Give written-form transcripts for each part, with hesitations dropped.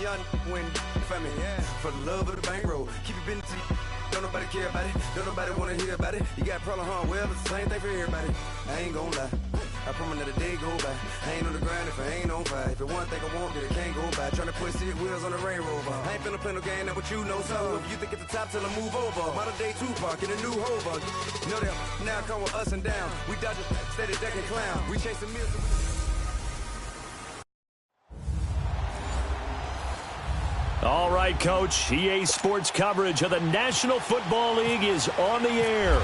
young when for me, yeah. For the love of the bankroll, keep it business. Don't nobody care about it. Don't nobody wanna hear about it. You got a problem, huh? Well, it's the same thing for everybody. I ain't gon' lie. I promise that a day go by. I ain't on the grind if I ain't on fire. If it one thing I want, then it can't go by. Tryna put 6 wheels on the Range Rover. I ain't finna play no game, that what you know. So if you think it's the top, till I move over. Modern day Tupac in a new Hova. You know that now come with us and down. We dodge it, steady deck and clown. We chasing meals. All right, Coach. EA Sports coverage of the National Football League is on the air.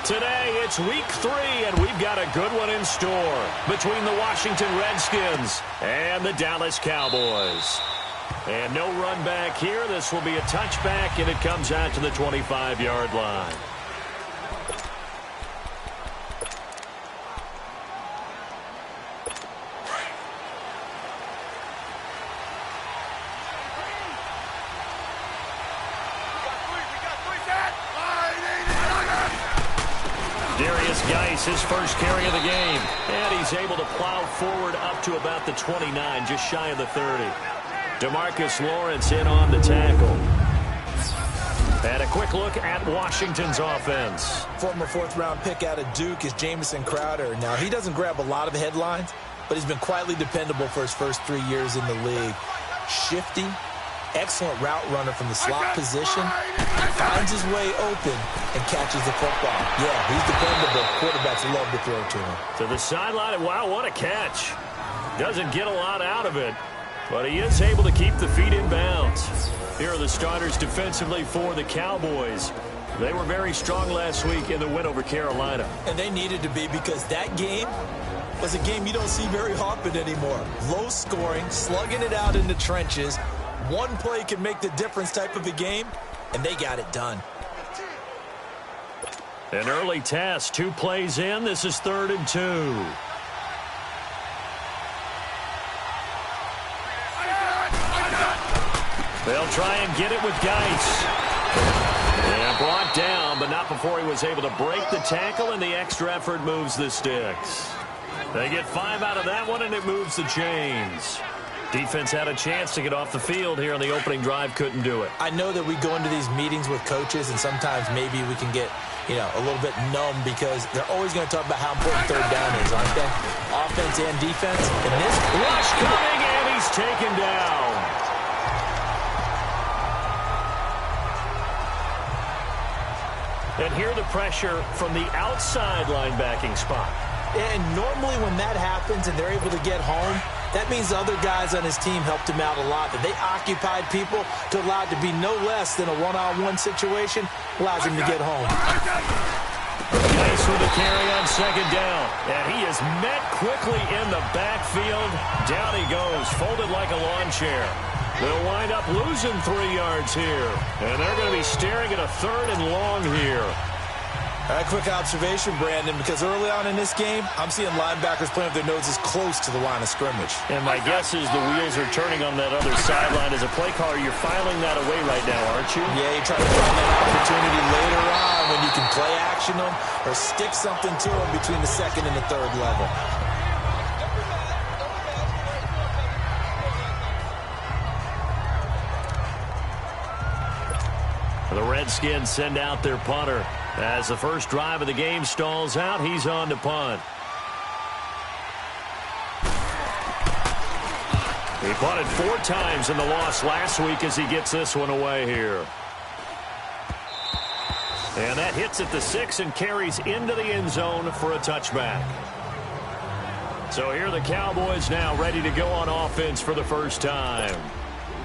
Today, it's Week 3, and we've got a good one in store between the Washington Redskins and the Dallas Cowboys. And no run back here. This will be a touchback, and it comes out to the 25-yard line. His first carry of the game, and he's able to plow forward up to about the 29, just shy of the 30. DeMarcus Lawrence in on the tackle. And a quick look at Washington's offense. Former fourth-round pick out of Duke is Jamison Crowder. Now, he doesn't grab a lot of headlines, but he's been quietly dependable for his first 3 years in the league. Shifty, excellent route runner from the slot position, finds his way open and catches the football. Yeah, he's dependable. Quarterbacks love to throw to him. To the sideline, wow, what a catch. Doesn't get a lot out of it, but he is able to keep the feet in bounds. Here are the starters defensively for the Cowboys. They were very strong last week in the win over Carolina. And they needed to be, because that game was a game you don't see very often anymore. Low scoring, slugging it out in the trenches. One play can make the difference type of a game, and they got it done. An early test, 2 plays in. This is 3rd and 2. They'll try and get it with Geis. And brought down, but not before he was able to break the tackle, and the extra effort moves the sticks. They get 5 out of that one, and it moves the chains. Defense had a chance to get off the field here on the opening drive, couldn't do it. I know that we go into these meetings with coaches, and sometimes maybe we can get, a little bit numb, because they're always going to talk about how important third down is, aren't they? Offense and defense. And this rush coming, and he's taken down. And here the pressure from the outside linebacking spot. And normally when that happens and they're able to get home, that means other guys on his team helped him out a lot. That they occupied people to allow it to be no less than a one-on-one situation, allows him to get home. Nice with the carry on 2nd down. And he is met quickly in the backfield. Down he goes, folded like a lawn chair. They'll wind up losing 3 yards here. And they're going to be staring at a 3rd and long here. A quick observation, Brandon, because early on in this game, I'm seeing linebackers playing with their noses close to the line of scrimmage. And my guess is the wheels are turning on that other sideline. As a play caller, you're filing that away right now, aren't you? Yeah, you're trying to find that opportunity later on when you can play action them or stick something to them between the 2nd and the 3rd level. The Redskins send out their punter. As the first drive of the game stalls out, he's on to punt. He punted 4 times in the loss last week as he gets this one away here. And that hits at the 6 and carries into the end zone for a touchback. So here are the Cowboys now ready to go on offense for the first time.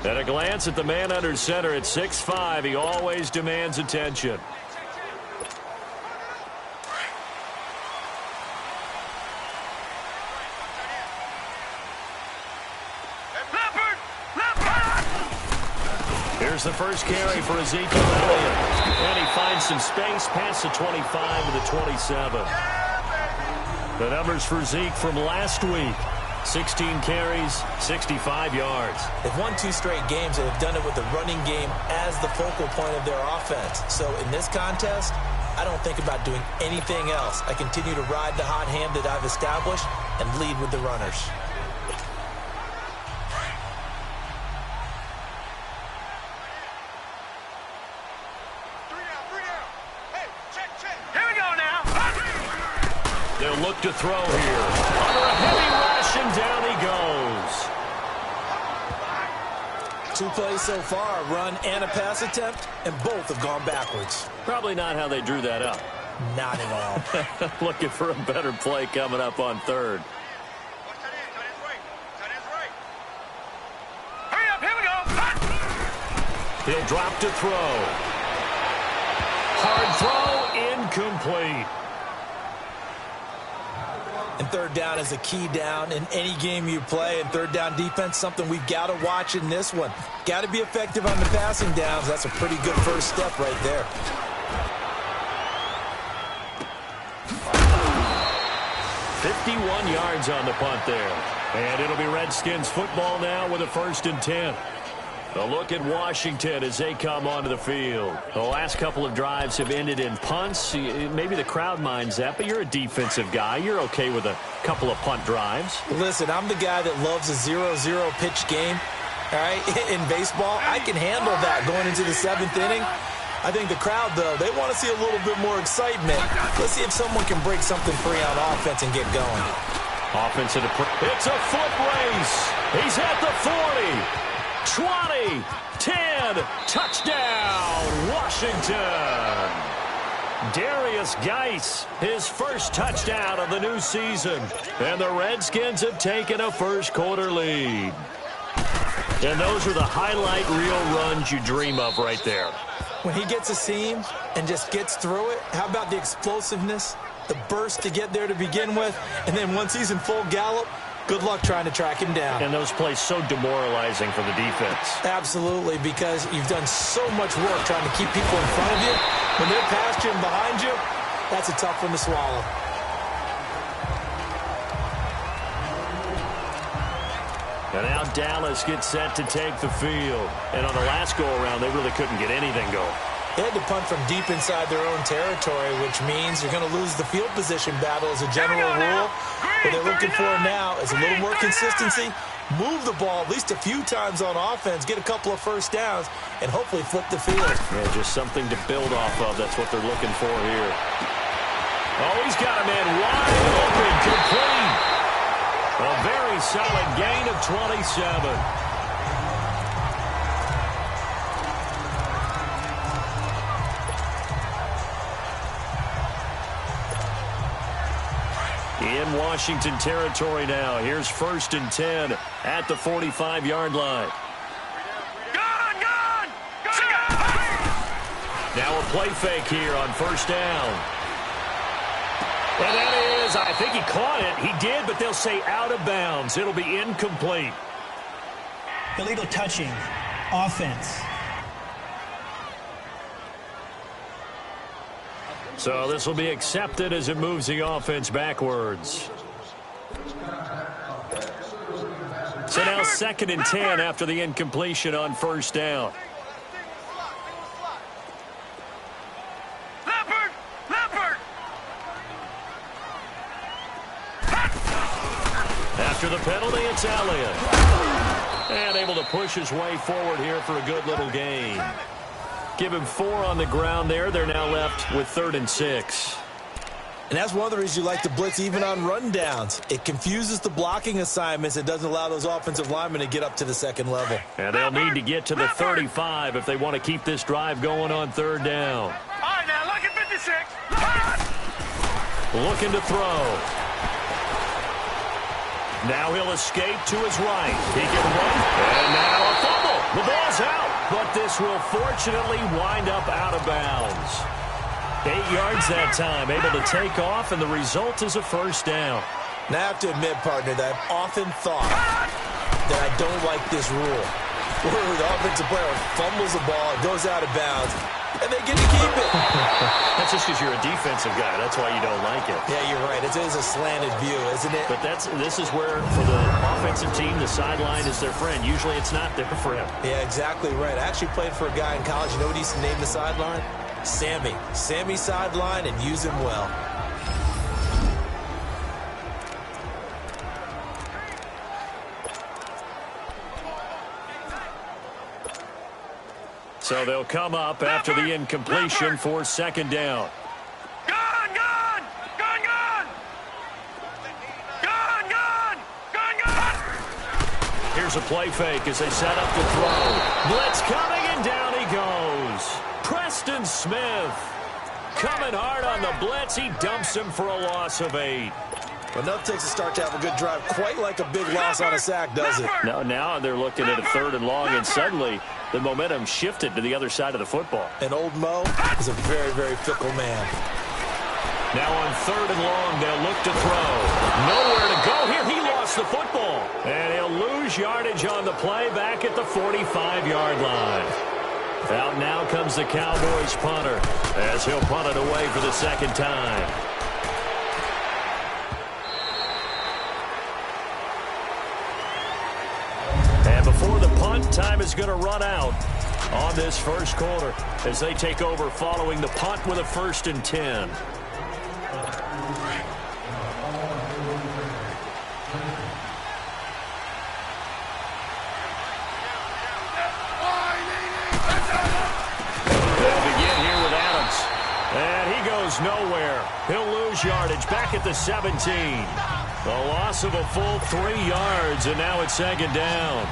At a glance at the man under center at 6'5", he always demands attention. Here's the first carry for Ezekiel Elliott. And he finds some space past the 25 to the 27. The numbers for Zeke from last week. 16 carries, 65 yards. They've won 2 straight games and have done it with the running game as the focal point of their offense. So in this contest, I don't think about doing anything else. I continue to ride the hot hand that I've established and lead with the runners. He'll look to throw here. Under a heavy rush, and down he goes. 2 plays so far, a run and a pass attempt, and both have gone backwards. Probably not how they drew that up. Not at all. Looking for a better play coming up on third. Hurry up, here we go. He'll drop to throw. Hard throw, incomplete. And third down is a key down in any game you play. And third down defense, something we've got to watch in this one. Got to be effective on the passing downs. That's a pretty good first step right there. 51 yards on the punt there. And it'll be Redskins football now with a 1st and 10. A look at Washington as they come onto the field. The last couple of drives have ended in punts. Maybe the crowd minds that, but you're a defensive guy. You're okay with a couple of punt drives. Listen, I'm the guy that loves a 0-0 pitch game. All right, in baseball, I can handle that going into the 7th inning. I think the crowd, though, they want to see a little bit more excitement. Let's see if someone can break something free on offense and get going. Offense at it's a foot race. He's at the 40. 20, 10, touchdown, Washington. Darius Geis, his first touchdown of the new season. And the Redskins have taken a first-quarter lead. And those are the highlight reel runs you dream of right there. When he gets a seam and just gets through it, how about the explosiveness, the burst to get there to begin with, and then once he's in full gallop, good luck trying to track him down. And those plays so demoralizing for the defense. Absolutely, because you've done so much work trying to keep people in front of you. When they're past you and behind you, that's a tough one to swallow. And now Dallas gets set to take the field. And on the last go-around, they really couldn't get anything going. They had to punt from deep inside their own territory, which means you're going to lose the field position battle as a general rule. What they're looking for now is a little more consistency, move the ball at least a few times on offense, get a couple of first downs, and hopefully flip the field. Yeah, just something to build off of. That's what they're looking for here. Oh, he's got a man wide open, complete. A very solid gain of 27. In Washington territory now. Here's 1st and 10 at the 45-yard line. Gone! Now a play fake here on 1st down. And that is, I think he caught it. He did, but they'll say out of bounds. It'll be incomplete. Illegal touching. Offense. So this will be accepted as it moves the offense backwards. So now 2nd and 10 after the incompletion on 1st down. After the penalty, it's Elliott. And able to push his way forward here for a good little gain. Give him 4 on the ground there. They're now left with 3rd and 6. And that's one of the reasons you like to blitz even on rundowns. It confuses the blocking assignments. It doesn't allow those offensive linemen to get up to the 2nd level. And they'll need to get to the 35 if they want to keep this drive going on 3rd down. All right, now look at 56. Looking to throw. Now he'll escape to his right. He can run. And now a fumble. The ball's out. But this will fortunately wind up out of bounds. 8 yards that time. Able to take off, and the result is a 1st down. Now I have to admit, partner, that I've often thought that I don't like this rule. Where the offensive player fumbles the ball, it goes out of bounds, and they get to keep it. That's just because you're a defensive guy. That's why you don't like it. Yeah, you're right. It is a slanted view, isn't it? But this is where, for the offensive team, the sideline is their friend. Usually it's not there for him. Yeah, exactly right. I actually played for a guy in college. You know what he used to name the sideline? Sammy. Sammy sideline, and use him well. So they'll come up after the incompletion for 2nd down. Gone! a play fake as they set up to throw. Blitz coming, and down he goes. Preston Smith coming hard on the blitz. He dumps him for a loss of 8. Enough takes a start to have a good drive, quite like a big loss on a sack, does it? Now they're looking at a 3rd and long, and suddenly the momentum shifted to the other side of the football. And old Mo is a very, very fickle man. Now on 3rd and long, they'll look to throw. Nowhere to go here. He lost the football. And he'll lose yardage on the play back at the 45-yard line. Out now comes the Cowboys punter as he'll punt it away for the 2nd time. And before the punt, time is going to run out on this first quarter as they take over following the punt with a 1st and 10. And he goes nowhere. He'll lose yardage back at the 17. A loss of a full 3 yards, and now it's 2nd down.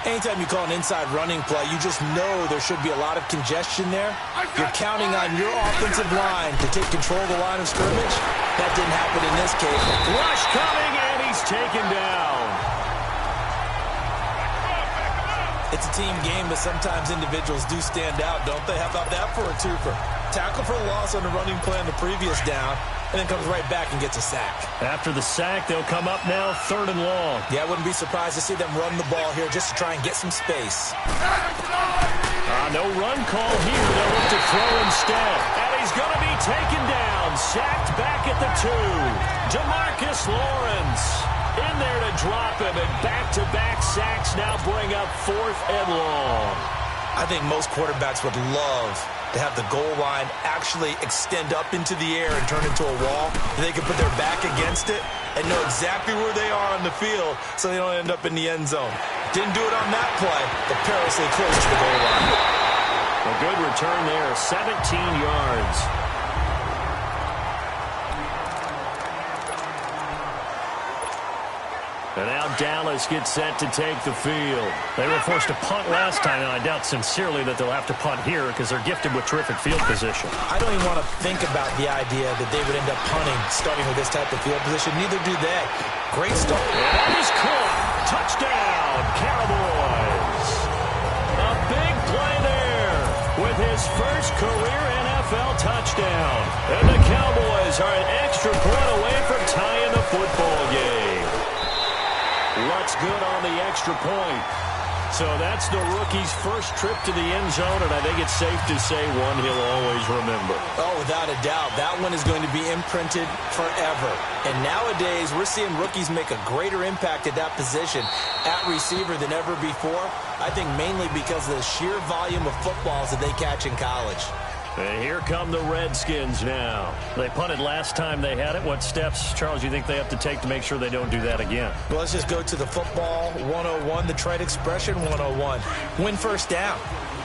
Anytime you call an inside running play, you just know there should be a lot of congestion there. You're counting on your offensive line to take control of the line of scrimmage. That didn't happen in this case. Rush coming, and he's taken down. It's a team game, but sometimes individuals do stand out, don't they? How about that for a twofer? Tackle for a loss on the running play on the previous down, and then comes right back and gets a sack. After the sack, they'll come up now 3rd and long. Yeah, I wouldn't be surprised to see them run the ball here just to try and get some space. No run call here. They'll look to throw instead. And he's going to be taken down. Sacked back at the 2. DeMarcus Lawrence in there to drop him. And back-to-back sacks now bring up 4th and long. I think most quarterbacks would love to have the goal line actually extend up into the air and turn into a wall. They can put their back against it and know exactly where they are on the field so they don't end up in the end zone. Didn't do it on that play, but perilously close to the goal line. A good return there, 17 yards. And now Dallas gets set to take the field. They were forced to punt last time, and I doubt sincerely that they'll have to punt here because they're gifted with terrific field position. I don't even want to think about the idea that they would end up punting starting with this type of field position. Neither do they. Great start. And that is caught. Touchdown, Cowboys. A big play there with his first career NFL touchdown. And the Cowboys are an extra point away from tying the football game. What's good on the extra point? So that's the rookie's first trip to the end zone, and I think it's safe to say one he'll always remember. Oh, without a doubt. That one is going to be imprinted forever. And nowadays, we're seeing rookies make a greater impact at that position at receiver than ever before. I think mainly because of the sheer volume of footballs that they catch in college. And here come the Redskins now. They punted last time they had it. What steps, Charles, you think they have to take to make sure they don't do that again? Well, let's just go to the football 101, the trade expression 101. Win first down.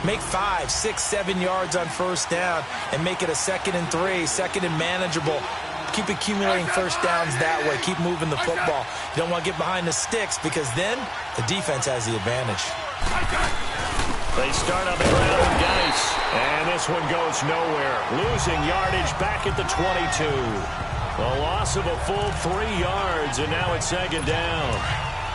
Make 5, 6, 7 yards on first down and make it a 2nd and 3, 2nd and manageable. Keep accumulating first downs that way. Keep moving the football. You don't want to get behind the sticks because then the defense has the advantage. They start on the ground with Geis, and this one goes nowhere. Losing yardage back at the 22. A loss of a full 3 yards, and now it's 2nd down.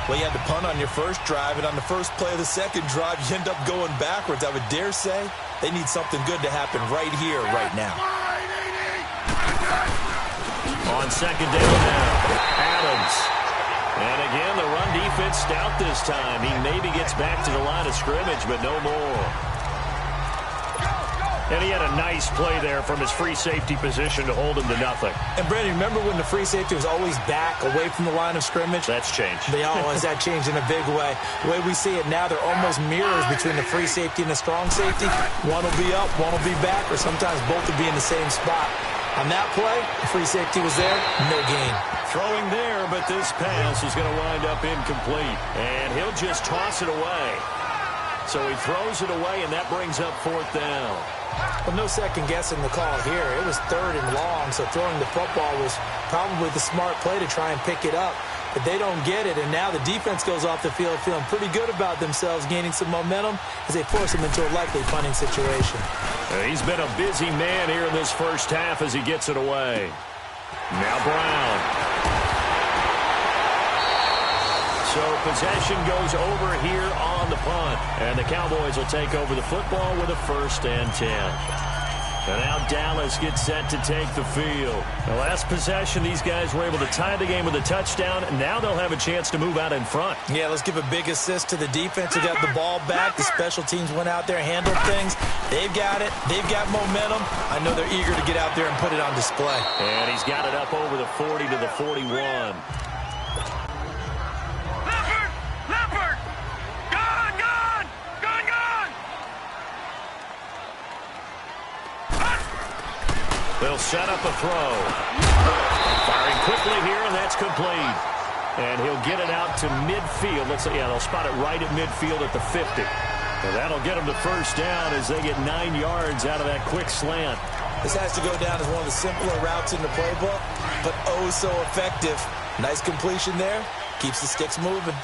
Well, you had to punt on your first drive, and on the first play of the second drive, you end up going backwards. I would dare say they need something good to happen right here, right now. On 2nd down now, Adams. And again, the run defense stout this time. He maybe gets back to the line of scrimmage, but no more. And he had a nice play there from his free safety position to hold him to nothing. And, Brandon, remember when the free safety was always back away from the line of scrimmage? That's changed. They always that changed in a big way. The way we see it now, they're almost mirrors between the free safety and the strong safety. One will be up, one will be back, or sometimes both will be in the same spot. On that play, the free safety was there, no gain. Throwing there, but this pass is going to wind up incomplete. And he'll just toss it away. So he throws it away, and that brings up 4th down. Well, no second guessing the call here. It was 3rd and long, so throwing the football was probably the smart play to try and pick it up. but they don't get it. And now the defense goes off the field feeling pretty good about themselves, gaining some momentum as they force them into a likely punting situation. He's been a busy man here in this first half as he gets it away. Now Brown. So possession goes over here on the punt. And the Cowboys will take over the football with a 1st and 10. And now Dallas gets set to take the field. The last possession, these guys were able to tie the game with a touchdown. And now they'll have a chance to move out in front. Yeah, let's give a big assist to the defense who got the ball back. The special teams went out there, handled things. They've got it. They've got momentum. I know they're eager to get out there and put it on display. And he's got it up over the 40 to the 41. They'll set up a throw. Firing quickly here, and that's complete. And he'll get it out to midfield. They'll spot it right at midfield at the 50. And that'll get them to 1st down as they get 9 yards out of that quick slant. This has to go down as one of the simpler routes in the playbook, but oh so effective. Nice completion there. Keeps the sticks moving.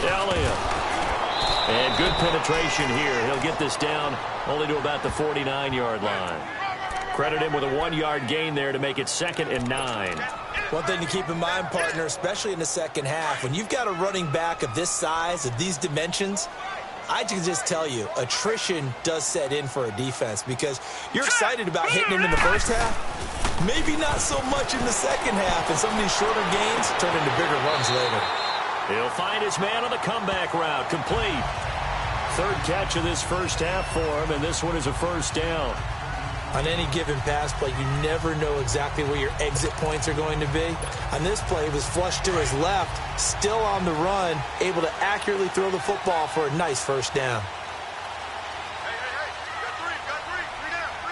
Elliott. And good penetration here. He'll get this down only to about the 49-yard line. Credit him with a 1-yard gain there to make it 2nd and 9. One thing to keep in mind, partner, especially in the second half, when you've got a running back of this size, of these dimensions, I can just tell you, attrition does set in for a defense because you're excited about hitting him in the first half. Maybe not so much in the second half, and some of these shorter gains turn into bigger runs later. He'll find his man on the comeback route. Complete. 3rd catch of this first half for him, and this one is a 1st down. On any given pass play, you never know exactly where your exit points are going to be. On this play, he was flushed to his left, still on the run, able to accurately throw the football for a nice 1st down.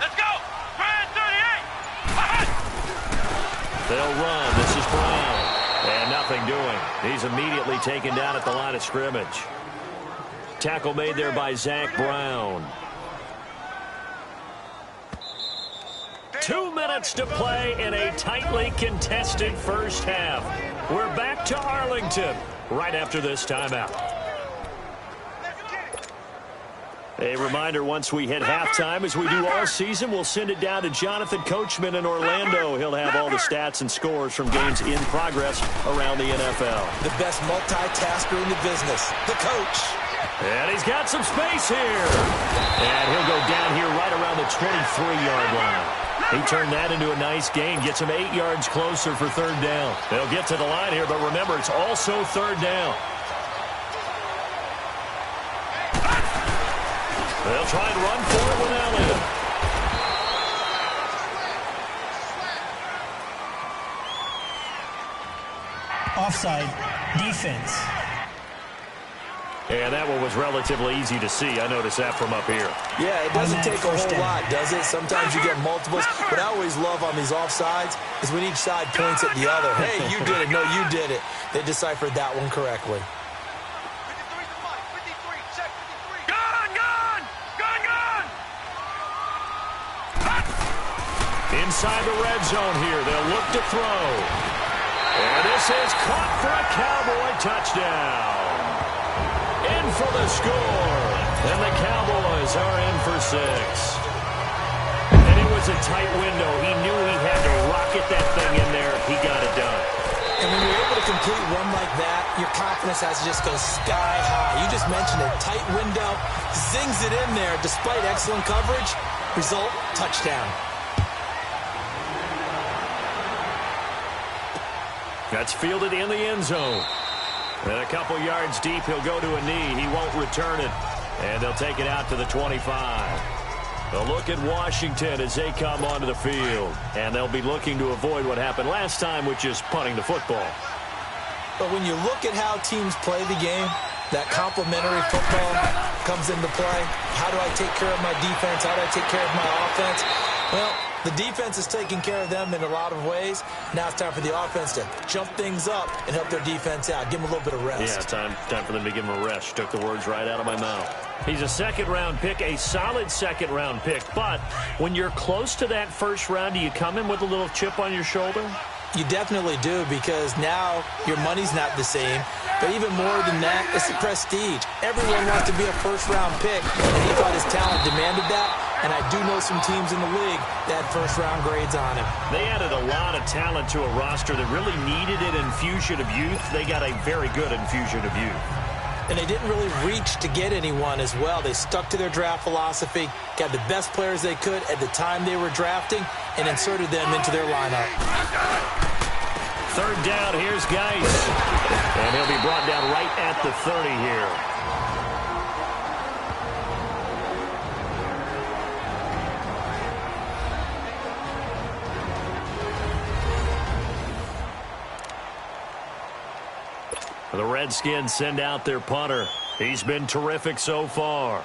Let's go! Brand 38! They'll run. This is Brown. And nothing doing. He's immediately taken down at the line of scrimmage. Tackle made there by Zach Brown. 2 minutes to play in a tightly contested first half. We're back to Arlington right after this timeout. A reminder, once we hit halftime, as we do all season, we'll send it down to Jonathan Coachman in Orlando. He'll have all the stats and scores from games in progress around the NFL. The best multitasker in the business, the coach. And he's got some space here. And he'll go down here right around the 23-yard line. He turned that into a nice gain, gets him 8 yards closer for 3rd down. They'll get to the line here, but remember, it's also 3rd down. They'll try and run for it with Elliott. Offside defense. And that one was relatively easy to see. I noticed that from up here. Yeah, it doesn't take a whole lot, does it? Sometimes you get multiples. What I always love on these offsides is when each side points at the other. Hey, you did it. No, you did it. They deciphered that one correctly. Inside the red zone here. They'll look to throw. And this is caught for a Cowboy touchdown. In for the score. And the Cowboys are in for 6. And it was a tight window. He knew he had to rocket that thing in there. He got it done. And when you're able to complete one like that, your confidence has to just go sky high. You just mentioned it. Tight window. Zings it in there despite excellent coverage. Result, touchdown. That's fielded in the end zone. And a couple yards deep, he'll go to a knee. He won't return it. And they'll take it out to the 25. A look at Washington as they come onto the field. And they'll be looking to avoid what happened last time, which is punting the football. But when you look at how teams play the game, that complementary football comes into play. How do I take care of my defense? How do I take care of my offense? Well, the defense is taking care of them in a lot of ways. Now it's time for the offense to jump things up and help their defense out. Give them a little bit of rest. Yeah, time for them to give them a rest. Took the words right out of my mouth. He's a second-round pick, a solid second-round pick. But when you're close to that first round, do you come in with a little chip on your shoulder? You definitely do, because now your money's not the same. But even more than that, it's the prestige. Everyone wants to be a first-round pick, and he thought his talent demanded that. And I do know some teams in the league that had first-round grades on him. They added a lot of talent to a roster that really needed an infusion of youth. They got a very good infusion of youth. And they didn't really reach to get anyone as well. They stuck to their draft philosophy, got the best players they could at the time they were drafting, and inserted them into their lineup. Third down, here's Geis. And he'll be brought down right at the 30 here. The Redskins send out their punter. He's been terrific so far.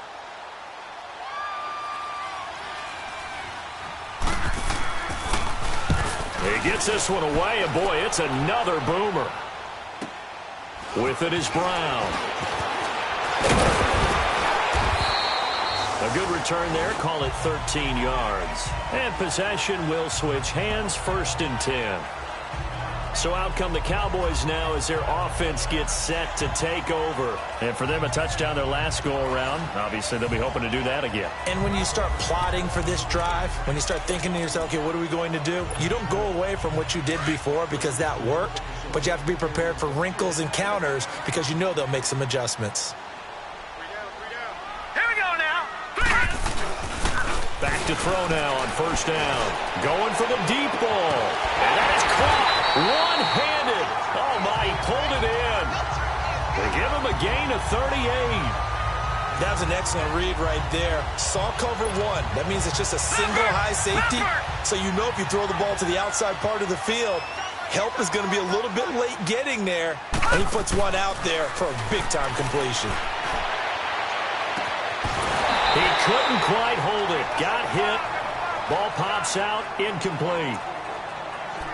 He gets this one away, and boy, it's another boomer. With it is Brown. A good return there, call it 13 yards. And possession will switch hands, 1st and 10. So out come the Cowboys now as their offense gets set to take over. And for them, a touchdown their last go-around. Obviously, they'll be hoping to do that again. And when you start plotting for this drive, when you start thinking to yourself, okay, what are we going to do? You don't go away from what you did before because that worked, but you have to be prepared for wrinkles and counters because you know they'll make some adjustments. Here we go now. Back to throw now on 1st down. Going for the deep ball. And that is caught. One-handed. Oh, my, he pulled it in. They give him a gain of 38. That was an excellent read right there. Saw cover 1. That means it's just a single high safety. So you know if you throw the ball to the outside part of the field, help is going to be a little bit late getting there. And he puts one out there for a big-time completion. He couldn't quite hold it. Got hit. Ball pops out. Incomplete.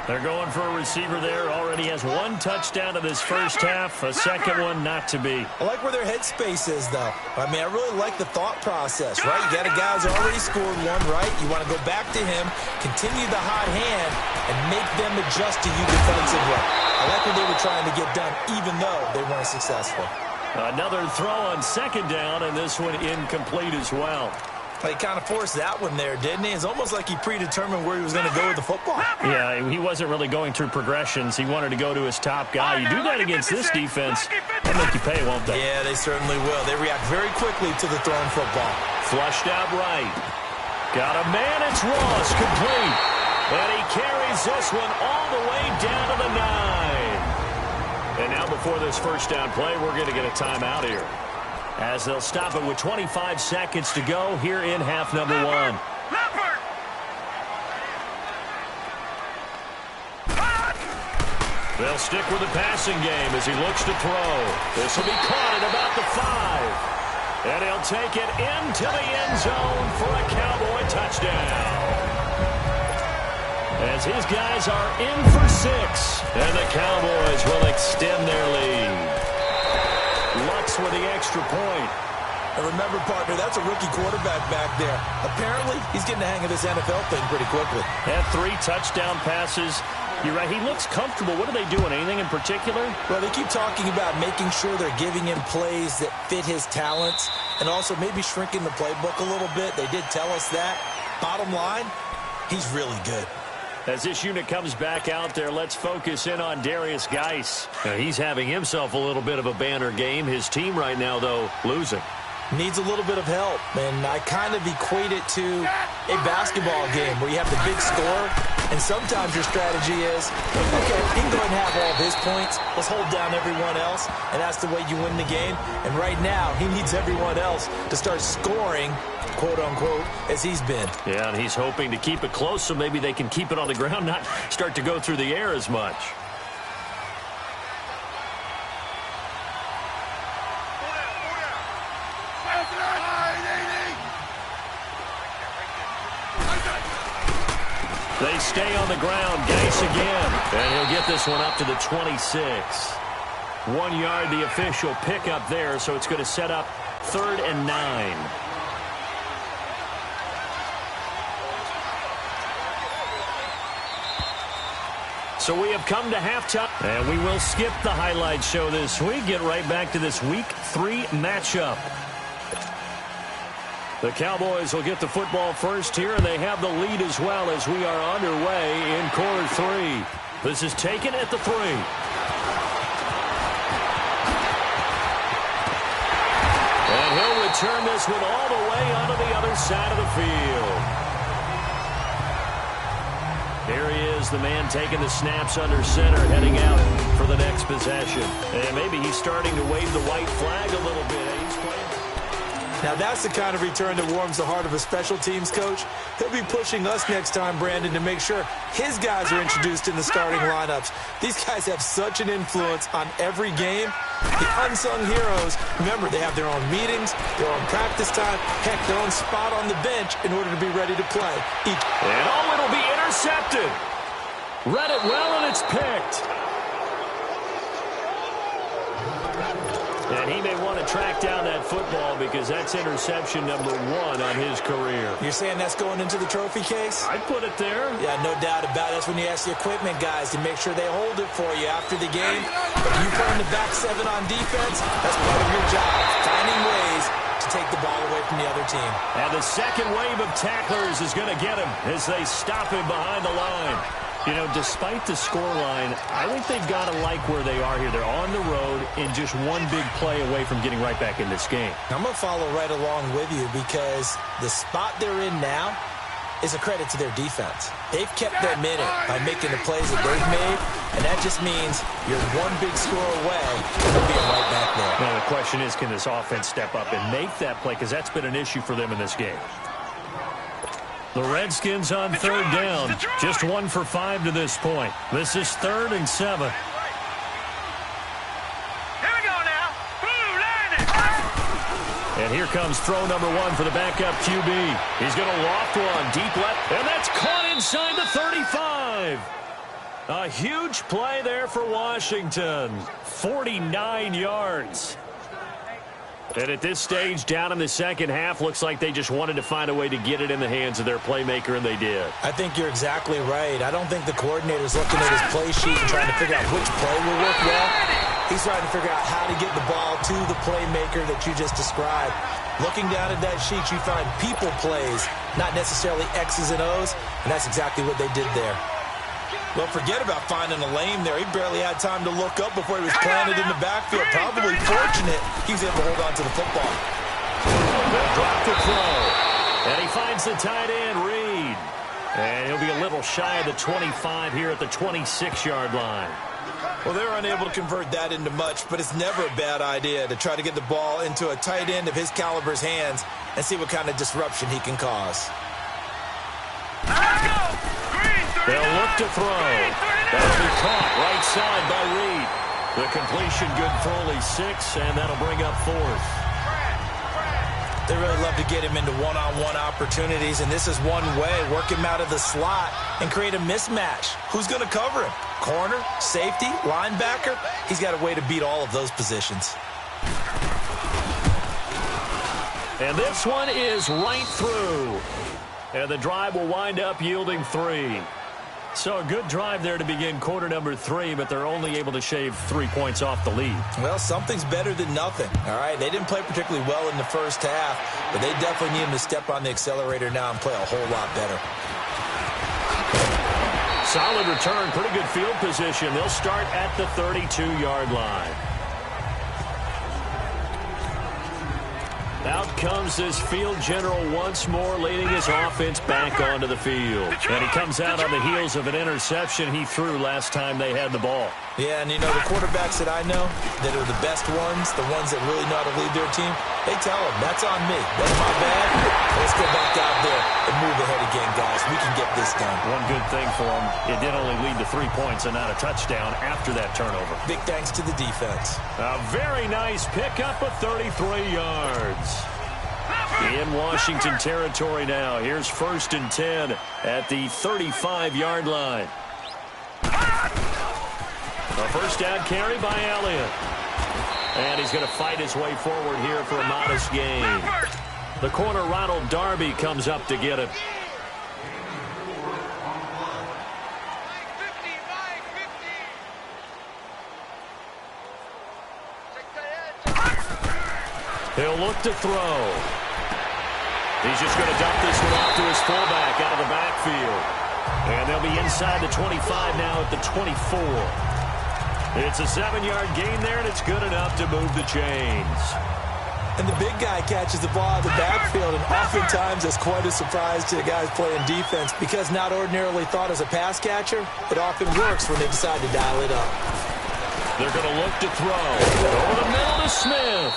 They're going for a receiver there. Already has 1 touchdown in this first half. A second one not to be. I like where their headspace is, though. I mean, I really like the thought process, right? You got a guy who's already scored 1, right? You want to go back to him, continue the hot hand, and make them adjust to you defensively. I like what they were trying to get done, even though they weren't successful. Another throw on 2nd down, and this one incomplete as well. He kind of forced that one there, didn't he? It's almost like he predetermined where he was going to go with the football. Yeah, he wasn't really going through progressions. He wanted to go to his top guy. You do that against this defense, they'll make you pay, won't they? Yeah, they certainly will. They react very quickly to the thrown football. Flushed out right. Got a man, it's Ross, complete. And he carries this one all the way down to the 9. And now before this 1st down play, we're going to get a timeout here, as they'll stop it with 25 seconds to go here in half number 1. They'll stick with the passing game as he looks to throw. This will be caught at about the 5. And he'll take it into the end zone for a Cowboy touchdown. As his guys are in for 6. And the Cowboys will extend their lead. Lutz with the extra point. And remember, partner, that's a rookie quarterback back there. Apparently, he's getting the hang of this NFL thing pretty quickly. Had 3 touchdown passes. You're right, he looks comfortable. What are they doing? Anything in particular? Well, they keep talking about making sure they're giving him plays that fit his talents and also maybe shrinking the playbook a little bit. They did tell us that. Bottom line, he's really good. As this unit comes back out there, let's focus in on Darius Geis. Now, he's having himself a little bit of a banner game. His team right now, though, losing. Needs a little bit of help, and I kind of equate it to a basketball game where you have the big scorer, and sometimes your strategy is, okay, he can go ahead and have all of his points. Let's hold down everyone else, and that's the way you win the game. And right now, he needs everyone else to start scoring, quote-unquote, as he's been. Yeah, and he's hoping to keep it close so maybe they can keep it on the ground, not start to go through the air as much. They stay on the ground. Geis again. And he'll get this one up to the 26. 1 yard, the official pickup there, so it's going to set up 3rd and 9. So we have come to halftime, and we will skip the highlight show this week. Get right back to this Week 3 matchup. The Cowboys will get the football first here, and they have the lead as well as we are underway in quarter 3. This is taken at the 3. And he'll return this one all the way onto the other side of the field. Here he is, the man taking the snaps under center, heading out for the next possession. And maybe he's starting to wave the white flag a little bit. He's playing. Now, that's the kind of return that warms the heart of a special teams coach. He'll be pushing us next time, Brandon, to make sure his guys are introduced in the starting lineups. These guys have such an influence on every game. The unsung heroes, remember, they have their own meetings, their own practice time, heck, their own spot on the bench in order to be ready to play. And it'll be intercepted. Read it well, and it's picked. And he may want to track down that football because that's interception number 1 on his career. You're saying that's going into the trophy case? I'd put it there. Yeah, no doubt about it. That's when you ask the equipment guys to make sure they hold it for you after the game. But you put in the back 7 on defense, that's part of your job, finding ways to take the ball away from the other team. And the second wave of tacklers is going to get him as they stop him behind the line. You know, despite the scoreline, I think they've got to like where they are here. They're on the road and just one big play away from getting right back in this game. I'm going to follow right along with you because the spot they're in now is a credit to their defense. They've kept their minute by making the plays that they've made, and that just means you're one big score away from being right back there. Now, the question is, can this offense step up and make that play? Because that's been an issue for them in this game. The Redskins on 3rd down. Just 1 for 5 to this point. This is 3rd and 7. Here we go now. Blue line it. And here comes throw number 1 for the backup QB. He's going to loft one deep left, and that's caught inside the 35. A huge play there for Washington. 49 yards. And at this stage, down in the second half, looks like they just wanted to find a way to get it in the hands of their playmaker, and they did. I think you're exactly right. I don't think the coordinator's looking at his play sheet and trying to figure out which play will work well. He's trying to figure out how to get the ball to the playmaker that you just described. Looking down at that sheet, you find people plays, not necessarily X's and O's, and that's exactly what they did there. Well, forget about finding a lane there. He barely had time to look up before he was planted in the backfield. Probably fortunate he was able to hold on to the football. They'll drop the throw. And he finds the tight end, Reed. And he'll be a little shy of the 25 here at the 26-yard line. Well, they're unable to convert that into much, but it's never a bad idea to try to get the ball into a tight end of his caliber's hands and see what kind of disruption he can cause. They'll look to throw. That'll be caught right side by Reed. The completion good for only 6, and that'll bring up 4th. They really love to get him into one-on-one opportunities, and this is one way. Work him out of the slot and create a mismatch. Who's going to cover him? Corner, safety, linebacker? He's got a way to beat all of those positions. And this one is right through. And the drive will wind up yielding 3. So a good drive there to begin quarter number 3, but they're only able to shave 3 points off the lead. Well, something's better than nothing, all right? They didn't play particularly well in the first half, but they definitely need him to step on the accelerator now and play a whole lot better. Solid return, pretty good field position. They'll start at the 32-yard line. Out comes this field general once more, leading his offense back onto the field. And he comes out on the heels of an interception he threw last time they had the ball. Yeah, and you know, the quarterbacks that I know that are the best ones, the ones that really know how to lead their team, they tell them, that's on me. That's my bad. Let's go back out there and move ahead again, guys. We can get this done. One good thing for him, it did only lead to 3 points and not a touchdown after that turnover. Big thanks to the defense. A very nice pickup of 33 yards. In Washington territory now. Here's 1st and 10 at the 35-yard line. A first down carry by Elliott. And he's going to fight his way forward here for a modest gain. The corner, Ronald Darby, comes up to get it. He'll look to throw. He's just going to dump this one off to his fullback out of the backfield. And they'll be inside the 25 now at the 24. It's a 7-yard gain there, and it's good enough to move the chains. And the big guy catches the ball out of the backfield, and oftentimes it's quite a surprise to the guys playing defense because not ordinarily thought as a pass catcher, it often works when they decide to dial it up. They're going to look to throw. Over the middle to Smith.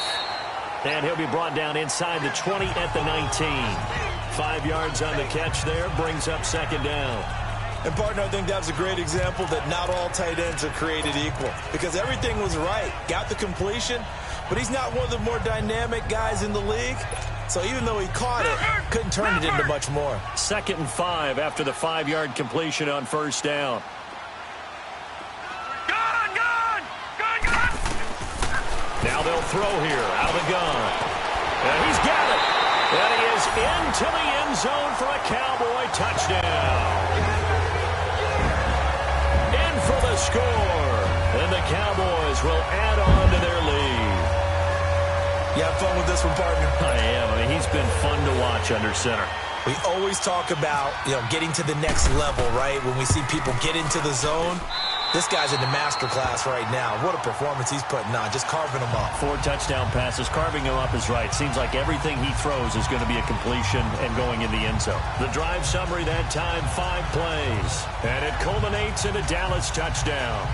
And he'll be brought down inside the 20 at the 19. 5 yards on the catch there, brings up second down. And, partner, I think that was a great example that not all tight ends are created equal because everything was right. Got the completion, but he's not one of the more dynamic guys in the league. So even though he caught it, couldn't turn it into much more. 2nd and 5 after the 5-yard completion on first down. Now they'll throw here out of the gun. And he's got it. And he is into the end zone for a Cowboy touchdown. In for the score. And the Cowboys will add on to their lead. You have fun with this one, partner? I am. I mean, he's been fun to watch under center. We always talk about, getting to the next level, right? When we see people get into the zone. This guy's in the master class right now. What a performance he's putting on, just carving them up. 4 touchdown passes. Carving him up is right. Seems like everything he throws is going to be a completion and going in the end zone. The drive summary that time, 5 plays. And it culminates in a Dallas touchdown.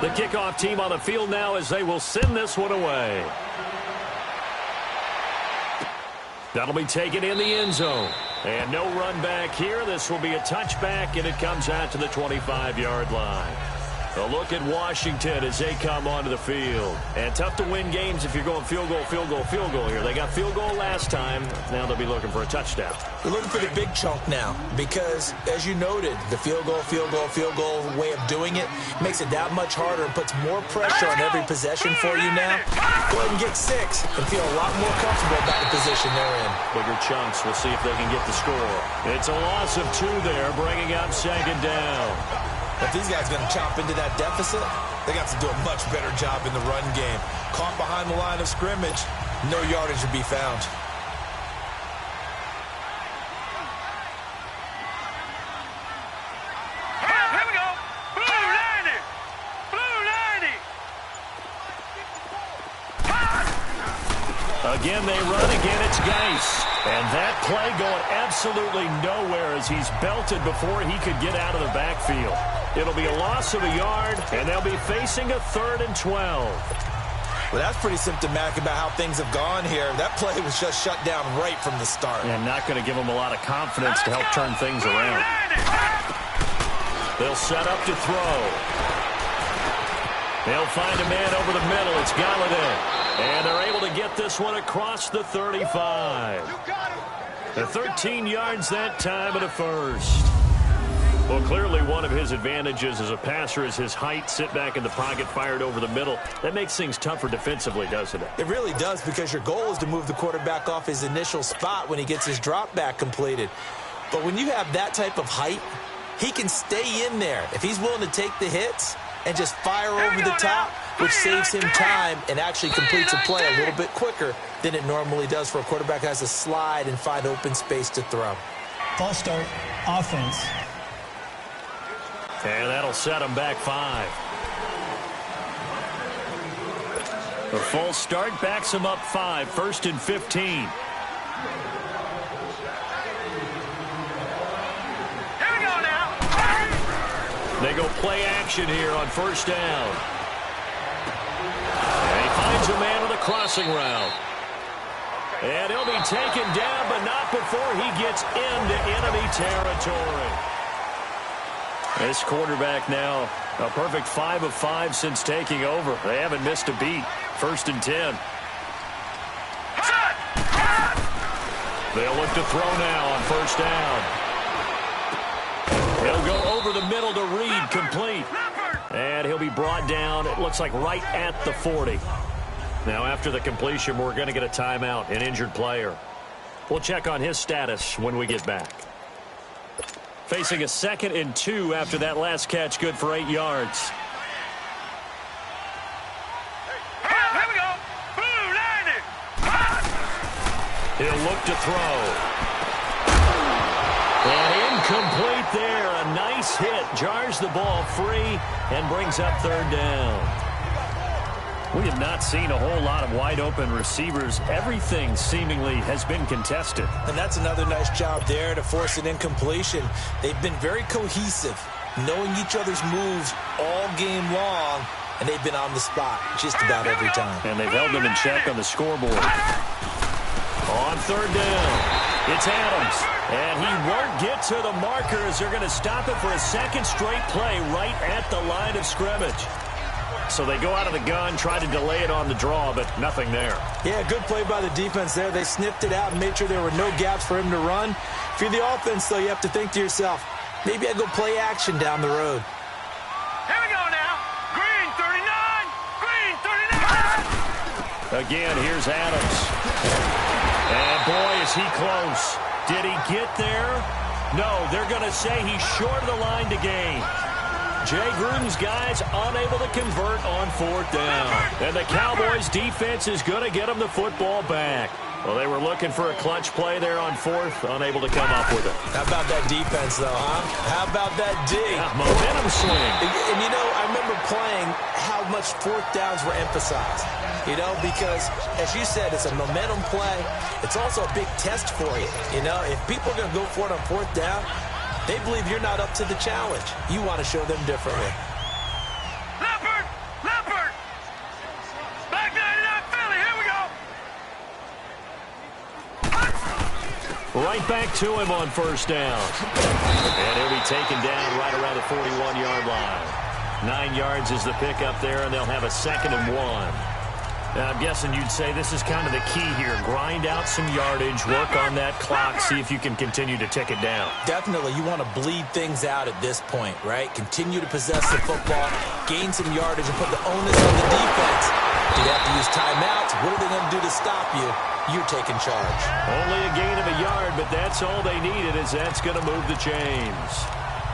The kickoff team on the field now as they will send this one away. That'll be taken in the end zone. And no run back here. This will be a touchback, and it comes out to the 25-yard line. A look at Washington as they come onto the field. And tough to win games if you're going field goal, field goal, field goal here. They got field goal last time. Now they'll be looking for a touchdown. They're looking for the big chunk now because, as you noted, the field goal way of doing it makes it that much harder and puts more pressure on every possession for you now. Go ahead and get 6 and feel a lot more comfortable about the position they're in. Bigger chunks. We'll see if they can get the score. It's a loss of 2 there, bringing up second down. If these guys are going to chop into that deficit, they got to do a much better job in the run game. Caught behind the line of scrimmage, no yardage to be found. Here we go. Blue 90. Blue 90. Again, they run. Again, it's Geis. And that play going absolutely nowhere as he's belted before he could get out of the backfield. It'll be a loss of a yard, and they'll be facing a 3rd and 12. Well, that's pretty symptomatic about how things have gone here. That play was just shut down right from the start. And not going to give them a lot of confidence to help turn things around. They'll set up to throw. They'll find a man over the middle. It's Galladay. And they're able to get this one across the 35. The 13 yards that time and a first. Well, clearly one of his advantages as a passer is his height. Sit back in the pocket, fired over the middle. That makes things tougher defensively, doesn't it? It really does because your goal is to move the quarterback off his initial spot when he gets his drop back completed. But when you have that type of height, he can stay in there. If he's willing to take the hits and just fire over the top, which saves him time and actually completes a play a little bit quicker than it normally does for a quarterback who has to slide and find open space to throw. False start, offense. And that'll set him back 5. The false start backs him up 5, 1st and 15. Here we go now. They go play action here on first down. And he finds a man with a crossing route. And he'll be taken down, but not before he gets into enemy territory. This quarterback now A perfect 5 of 5 since taking over. They haven't missed a beat. 1st and 10. They'll look to throw now on 1st down. He'll go over the middle to Reed, complete. And he'll be brought down, it looks like right at the 40. Now after the completion, we're going to get a timeout, an injured player. We'll check on his status when we get back. Facing a 2nd and 2 after that last catch, good for 8 yards. Here we go. Blue line it. He'll look to throw. And incomplete there. A nice hit. Jars the ball free and brings up 3rd down. We have not seen a whole lot of wide-open receivers. Everything seemingly has been contested. And that's another nice job there to force an incompletion. They've been very cohesive, knowing each other's moves all game long, and they've been on the spot just about every time. And they've held them in check on the scoreboard. On 3rd down, it's Adams. And he won't get to the markers. They're going to stop it for a 2nd straight play right at the line of scrimmage. So they go out of the gun, try to delay it on the draw, but nothing there. Yeah, good play by the defense there. They sniffed it out and made sure there were no gaps for him to run. If you're the offense, though, you have to think to yourself, maybe I go play action down the road. Here we go now. Green 39. Green 39. Again, here's Adams. And boy, is he close. Did he get there? No, they're going to say he's short of the line to gain. Jay Gruden's guys unable to convert on 4th down. And the Cowboys' defense is going to get them the football back. Well, they were looking for a clutch play there on 4th, unable to come up with it. How about that defense, though, huh? How about that D? Yeah, momentum swing. And, you know, I remember playing how much 4th downs were emphasized. You know, because, as you said, it's a momentum play. It's also a big test for you. You know, if people are going to go for it on 4th down, they believe you're not up to the challenge. You want to show them differently. Leopard! Leopard! Back 99 Philly, here we go! Right back to him on 1st down. And he'll be taken down right around the 41-yard line. 9 yards is the pickup there, and they'll have a 2nd and 1. Now, I'm guessing you'd say this is kind of the key here. Grind out some yardage, work on that clock, see if you can continue to tick it down. Definitely. You want to bleed things out at this point, right? Continue to possess the football, gain some yardage, and put the onus on the defense. Do you have to use timeouts? What are they going to do to stop you? You're taking charge. Only a gain of a yard, but that's all they needed, as that's going to move the chains.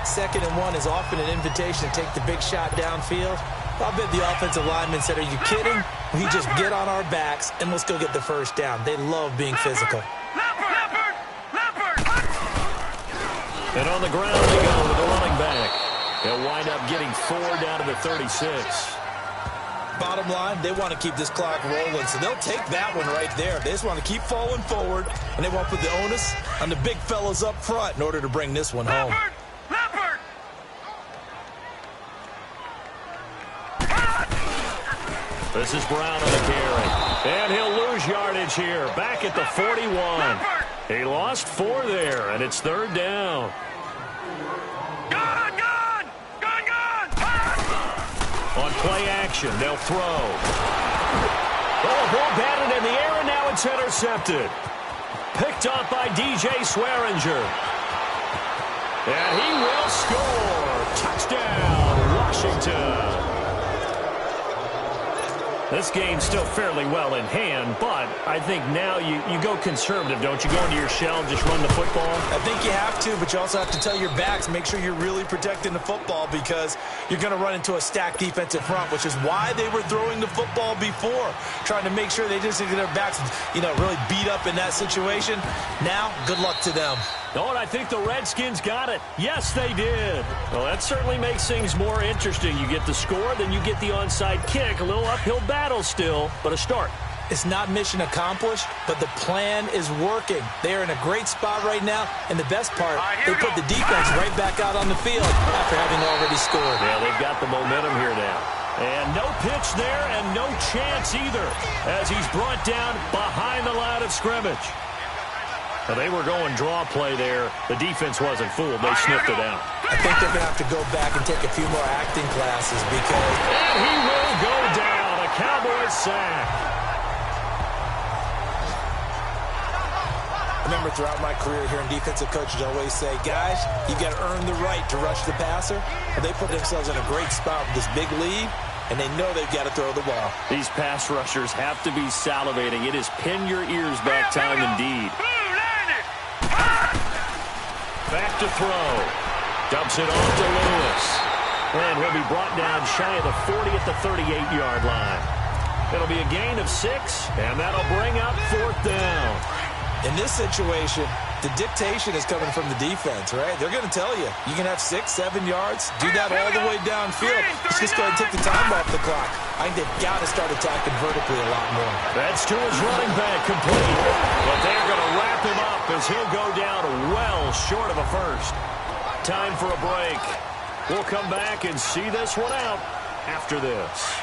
2nd and 1 is often an invitation to take the big shot downfield. I bet the offensive lineman said, are you kidding? We just get on our backs and let's go get the 1st down. They love being physical. Leopard! Leopard! And on the ground they go with the running back. They'll wind up getting 4 down to the 36. Bottom line, they want to keep this clock rolling, so they'll take that one right there. They just want to keep falling forward, and they want to put the onus on the big fellas up front in order to bring this one home. Leopard! Leopard! This is Brown on the carry. And he'll lose yardage here. Back at the 41. He lost 4 there, and it's 3rd down. Gone! Gone! Gone! Gone! On play action, they'll throw. Oh, ball batted in the air, and now it's intercepted. Picked up by DJ Swearinger. And he will score. Touchdown, Washington. This game's still fairly well in hand, but I think now you go conservative, don't you? Go into your shell and just run the football? I think you have to, but you also have to tell your backs, make sure you're really protecting the football because you're going to run into a stacked defensive front, which is why they were throwing the football before, trying to make sure they just get their backs, really beat up in that situation. Now, good luck to them. Oh, and I think the Redskins got it. Yes, they did. Well, that certainly makes things more interesting. You get the score, then you get the onside kick. A little uphill battle still, but a start. It's not mission accomplished, but the plan is working. They are in a great spot right now, and the best part, they put the defense right back out on the field after having already scored. Yeah, they've got the momentum here now. And no pitch there and no chance either as he's brought down behind the line of scrimmage. Well, they were going draw play there. The defense wasn't fooled. They sniffed it out. I think they're going to have to go back and take a few more acting classes because... And he will go down. A Cowboys sack. Remember, throughout my career here in defensive coaches, I always say, guys, you got to earn the right to rush the passer. Well, they put themselves in a great spot with this big lead, and they know they've got to throw the ball. These pass rushers have to be salivating. It is pin your ears back time indeed. Back to throw. Dumps it off to Lewis. And he'll be brought down shy of the 40 at the 38-yard line. It'll be a gain of 6, and that'll bring up 4th down. In this situation, the dictation is coming from the defense, right? They're going to tell you, you can have 6, 7 yards, do that all the way downfield. Let's just go ahead and take the time off the clock. I think they've got to start attacking vertically a lot more. That's to his running back, complete. But they're going to wrap him up as he'll go down well short of a first. Time for a break. We'll come back and see this one out after this.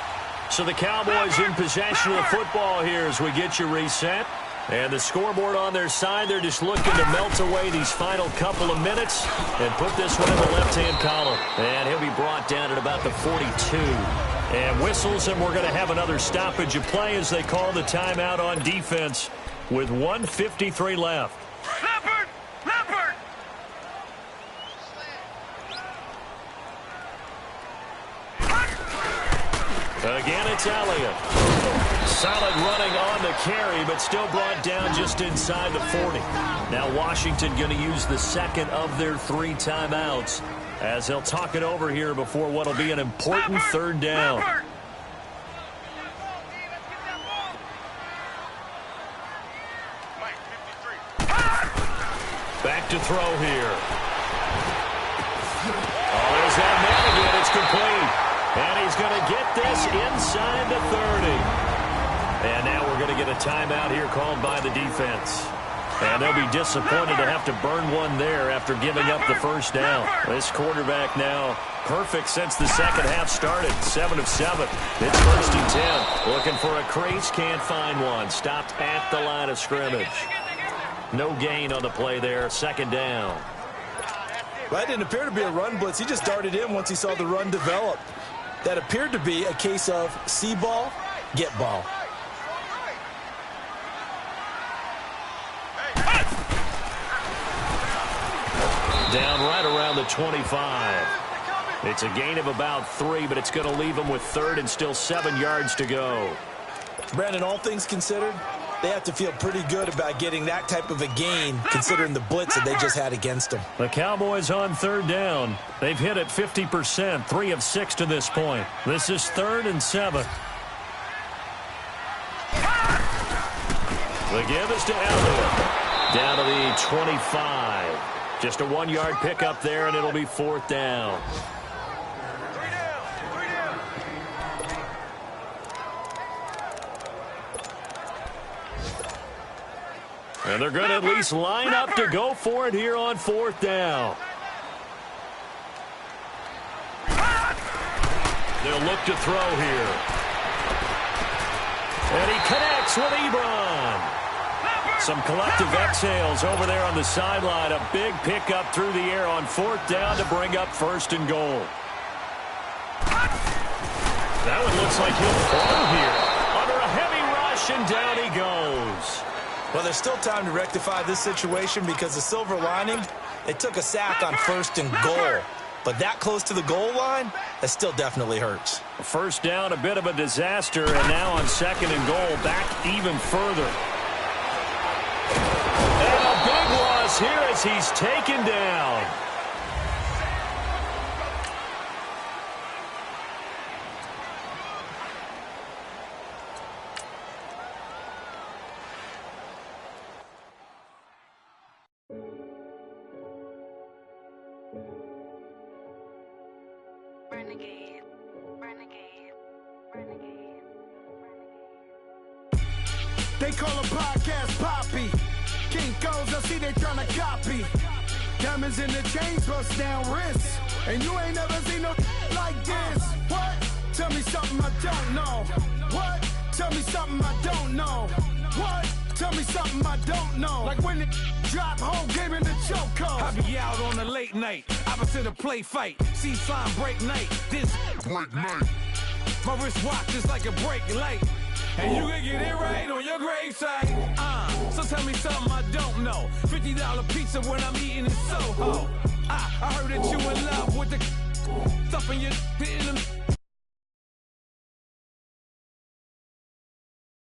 So the Cowboys in possession of the football here as we get you reset. And the scoreboard on their side, they're just looking to melt away these final couple of minutes and put this one in the left-hand column. And he'll be brought down at about the 42. And whistles, and we're going to have another stoppage of play as they call the timeout on defense with 1:53 left. Leopard! Leopard! Again, it's Elliott. Solid running on the carry, but still brought down just inside the 40. Now Washington going to use the second of their 3 timeouts as they'll talk it over here before what will be an important 3rd down. Back to throw here. Oh, there's that man again. It's complete. And he's going to get this inside the 30. And now we're going to get a timeout here called by the defense. And they'll be disappointed to have to burn one there after giving up the first down. This quarterback now perfect since the second half started. 7 of 7. It's 1st and 10. Looking for a crease, can't find one. Stopped at the line of scrimmage. No gain on the play there. 2nd down. Well, that didn't appear to be a run blitz. He just darted in once he saw the run develop. That appeared to be a case of see ball, get ball. Down right around the 25. It's a gain of about 3, but it's going to leave them with 3rd and still 7 yards to go. Brandon, all things considered, they have to feel pretty good about getting that type of a gain considering the blitz that they just had against them. The Cowboys on 3rd down. They've hit it 50%, 3 of 6 to this point. This is 3rd and 7. The give is to Elliott. Down to the 25. Just a 1-yard pickup there, and it'll be 4th down. And they're going to at least line up to go for it here on 4th down. They'll look to throw here. And he connects with Ebron. Some collective exhales over there on the sideline. A big pickup through the air on 4th down to bring up 1st and goal. That one looks like he'll fall here. Under a heavy rush, and down he goes. Well, there's still time to rectify this situation because the silver lining, it took a sack on 1st and goal. But that close to the goal line, that still definitely hurts. 1st down, a bit of a disaster, and now on 2nd and goal, back even further. And a big loss here as he's taken down. Renegade, renegade, renegade, renegade. They call a podcast Poppy. Kinkos, I see they tryna copy. Diamonds in the chains, bust down wrists. And you ain't never seen no like this. What? Tell me something I don't know. What? Tell me something I don't know. What? Tell tell me something I don't know. Like when it drop home, game in the choke code. I be out on a late night, opposite a play fight. See slime break night, this break night. My wrist watch is like a brake light. And you can get it right on your gravesite. So tell me something I don't know. $50 pizza when I'm eating in Soho. I heard that you in love with the stuff in your hitting them.